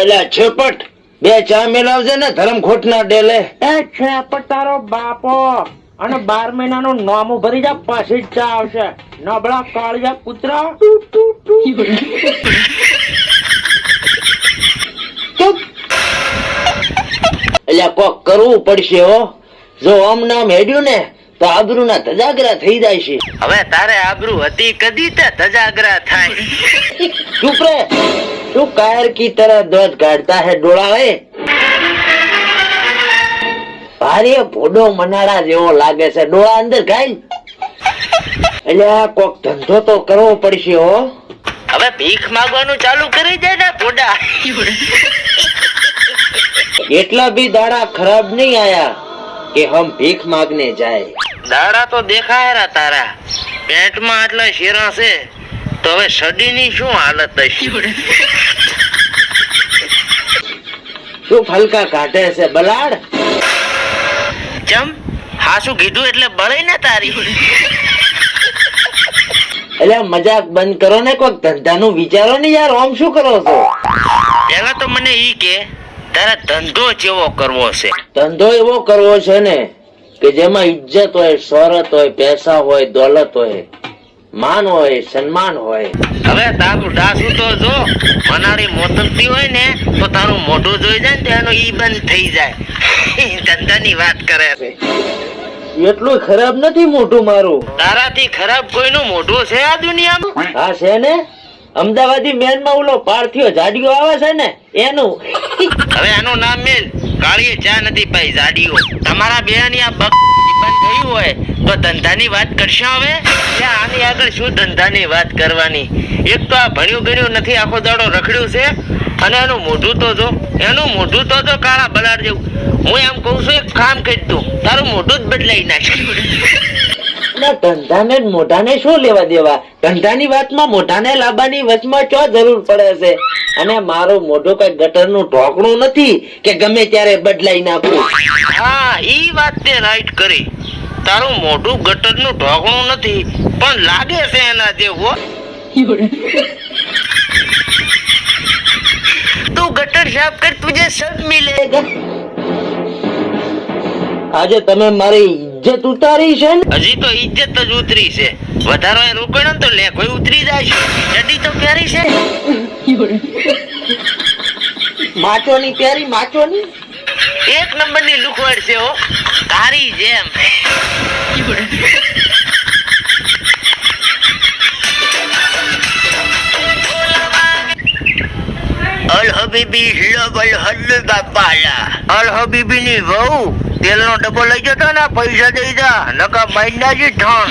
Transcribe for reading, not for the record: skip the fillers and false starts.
અલ્યા છેપટ બે ચા મેલાવજે ને ધર્મ ખોટ ના ડેલે. એ છેપટ તારો બાપો અને 12 મહિનાનું નામું ભરી જા પછી જ ચા આવશે. નબળા કાળિયા કૂતરા. અલ્યા કોક કરવું પડશે હો. જો આમ નામ હેડ્યું ને તો આબરૂ ના તજાગરા થઈ જાય છે. હવે તારે આબરૂ હતી કદી તે તજાગરા થાય. ચૂપ રે. તું કાયર કી तरह દોધ કાઢતા હે ડોળા હે. ભારે ભોડો મનાડા જેવો લાગે છે. ડોળા અંદર ખાઈ. અલ્યા કોક ધંધો તો કરવો પડશે હો. હવે ભીખ માંગવાનું ચાલુ કરી દે ને પોડા. એટલા भी દાડા ખરાબ નહીં આયા કે હમ ભીખ માંગને જાય. દાડા તો દેખાયરા તારા. પેટમાં આટલા શેરા છે તો હવે સડીની શું હાલત હશે. શું ફલકા કાઢે છે બલાડ. ચમ હાસુ કીધું એટલે બળે ને તારી. એટલે મજાક બંધ કરો ને. કોઈક ધંધાનું વિચારો ને યાર. આમ શું કરો છો? પેલા તો મને ઈ કે તારે ધંધો જેવો કરવો છે. ધંધો એવો કરવો છે ને કે જેમાં ઇજ્જત હોય, શોહરત હોય, પૈસા હોય, દોલત હોય, માન હોય, સન્માન હોય. હવે તારું ડાસુ તો જો મનાડી મોતમતી હોય ને તો તારું મોઢું જોઈ જાય ને એનું ઈ બંધ થઈ જાય. ધંધાની વાત કરે છે. એટલું ખરાબ નથી મોઢું મારું. તારાથી ખરાબ કોઈનું મોઢું છે આ દુનિયામાં? હા છે ને. અમદાવાદી મેન માં ઓલો પાર્થિયો જાડિયો આવે છે ને એનું. હવે આનું નામ મેલ. કાળીએ ચા નથી પાઈ જાડીઓ. તમારા બેની આ બંધ થયું હોય તો ધંધાની વાત કરશો. હવે આની આગળ શું ધંધાની વાત કરવાની? એક તો આ ભણ્યું ગણ્યું નથી, આખો દાડો રખડ્યું છે. અને એનું મોઢું તો જો, એનું મોઢું તો જો કાળા બલાડ જેવું. હું એમ કઉ છું એક કામ કરી તું તારું મોઢું જ બદલાઈ નાખ્યું. ધંધાને મોઢાને શું લેવા દેવા? ધંધાની વાતમાં મોઢાને લાવવાની વચમાં ચો જરૂર પડે છે? અને મારું મોઢું કઈ ગટરનું ઢોકણું નથી કે ગમે ત્યારે બદલાઈ નાખું. હા ઈ વાત તે રાઈટ કરી. તારું મોઢું ગટરનું ઢોકણું નથી પણ લાગે છે એના જેવું. તું ગટર સાફ કર, તુજે સબ મિલેગા. આજે તમે મારી ઇજ્જત ઉતારી છે ને? હજી તો ઇજ્જત જ ઉતરી છે. વધારો એ રોકણો તો લે કોઈ ઉતરી જાય છે. ચડી તો પ્યારી છે. માચોની પ્યારી માચોની. એક નંબરની લુખવડ છે હો, તારી જેમ. અલ હબીબી લબલ હલ્લ બાપાલા. અલ હબીબી ની વહુ તેલનો ડબ્બો લઈ જતો ને પૈસા દઈ જા નકા માઇન્ડા જ ઠણ.